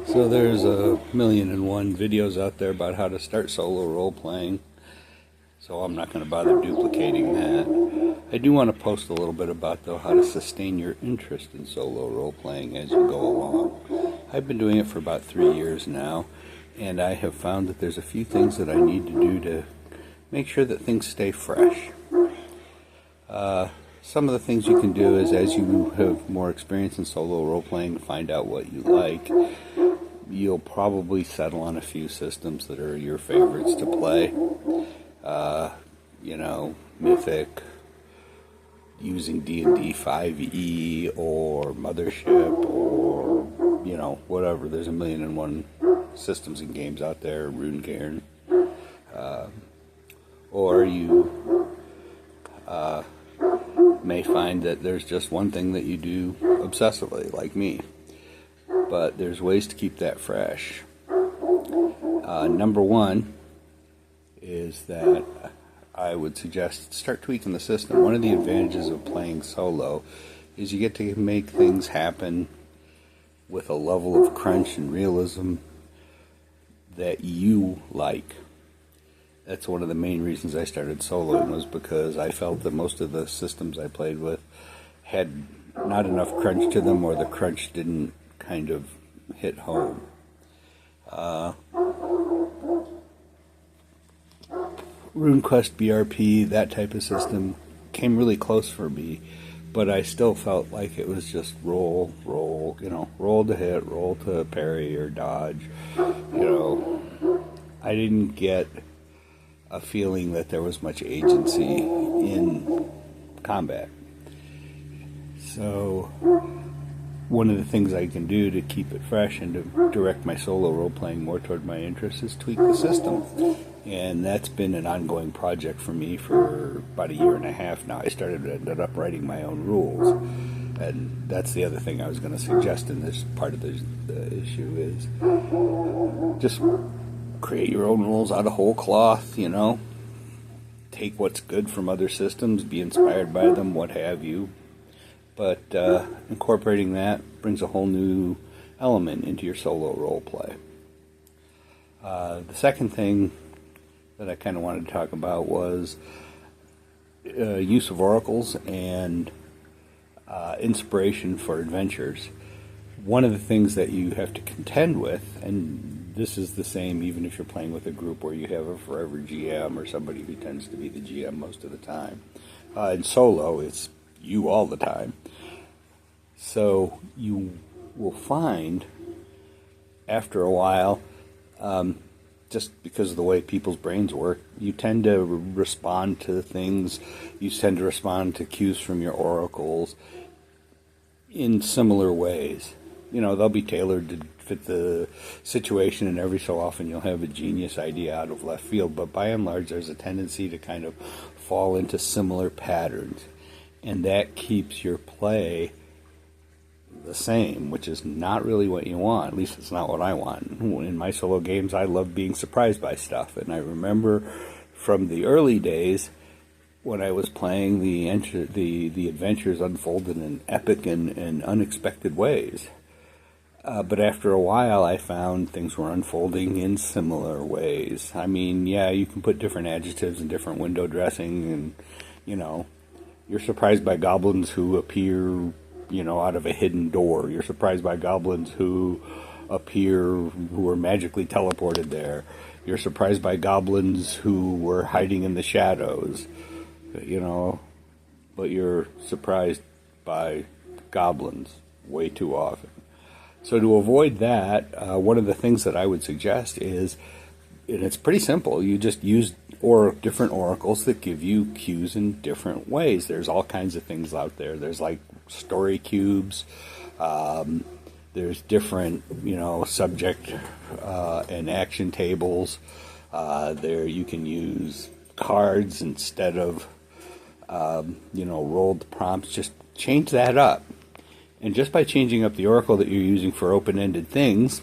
So there's a million and one videos out there about how to start solo role-playing, so I'm not going to bother duplicating that. I do want to post a little bit about, though, how to sustain your interest in solo role-playing as you go along. I've been doing it for about 3 years now, and I have found that there's a few things that I need to do to make sure that things stay fresh. Some of the things you can do is, as you have more experience in solo role-playing, find out what you like. You'll probably settle on a few systems that are your favorites to play. Mythic, using D&D 5e, or Mothership, or, whatever. There's a million and one systems and games out there, Runecairn. Or you may find that there's just one thing that you do obsessively, like me. But there's ways to keep that fresh. Number one is that I would suggest start tweaking the system. One of the advantages of playing solo is you get to make things happen with a level of crunch and realism that you like. That's one of the main reasons I started soloing, was because I felt that most of the systems I played with had not enough crunch to them, or the crunch didn't kind of hit home. RuneQuest BRP, that type of system, came really close for me, but I still felt like it was just roll to hit, roll to parry or dodge. I didn't get a feeling that there was much agency in combat. So one of the things I can do to keep it fresh and to direct my solo role-playing more toward my interests is tweak the system. And that's been an ongoing project for me for about 1.5 years now. I ended up writing my own rules. And that's the other thing I was going to suggest in this part of the issue is just create your own rules out of whole cloth, Take what's good from other systems, be inspired by them, what have you. But incorporating that brings a whole new element into your solo role play. The second thing that I kind of wanted to talk about was use of oracles and inspiration for adventures. One of the things that you have to contend with, and this is the same even if you're playing with a group where you have a forever GM or somebody who tends to be the GM most of the time. In solo, it's you all the time. So you will find after a while, just because of the way people's brains work, you tend to respond to things, you tend to respond to cues from your oracles in similar ways. They'll be tailored to fit the situation, and every so often you'll have a genius idea out of left field, but by and large there's a tendency to kind of fall into similar patterns. And that keeps your play the same, which is not really what you want. At least it's not what I want. In my solo games, I love being surprised by stuff. And I remember from the early days when I was playing, the adventures unfolded in epic and unexpected ways. But after a while, I found things were unfolding in similar ways. I mean, yeah, you can put different adjectives and different window dressing, and, you're surprised by goblins who appear, out of a hidden door. You're surprised by goblins who appear, who are magically teleported there. You're surprised by goblins who were hiding in the shadows, but you're surprised by goblins way too often. So to avoid that, one of the things that I would suggest is, and it's pretty simple, you just use different oracles that give you cues in different ways. There's all kinds of things out there. There's like story cubes. There's different, subject and action tables. There you can use cards instead of, rolled prompts. Just change that up. And just by changing up the oracle that you're using for open-ended things,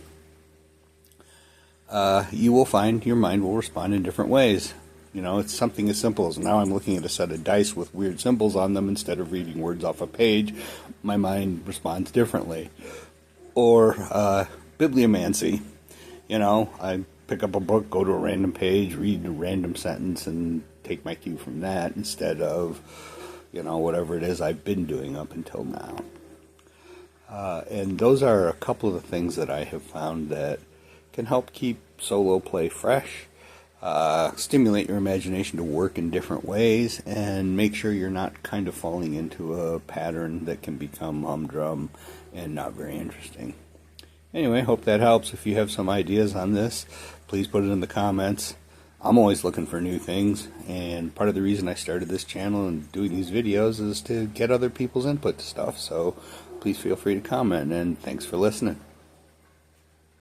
you will find your mind will respond in different ways. It's something as simple as, now I'm looking at a set of dice with weird symbols on them instead of reading words off a page. My mind responds differently. Or bibliomancy. You know, I pick up a book, go to a random page, read a random sentence, and take my cue from that instead of, you know, whatever it is I've been doing up until now. And those are a couple of the things that I have found that can help keep solo play fresh, stimulate your imagination to work in different ways, and make sure you're not kind of falling into a pattern that can become humdrum and not very interesting. Anyway, hope that helps. If you have some ideas on this, please put it in the comments. I'm always looking for new things, and part of the reason I started this channel and doing these videos is to get other people's input to stuff, so please feel free to comment, and thanks for listening.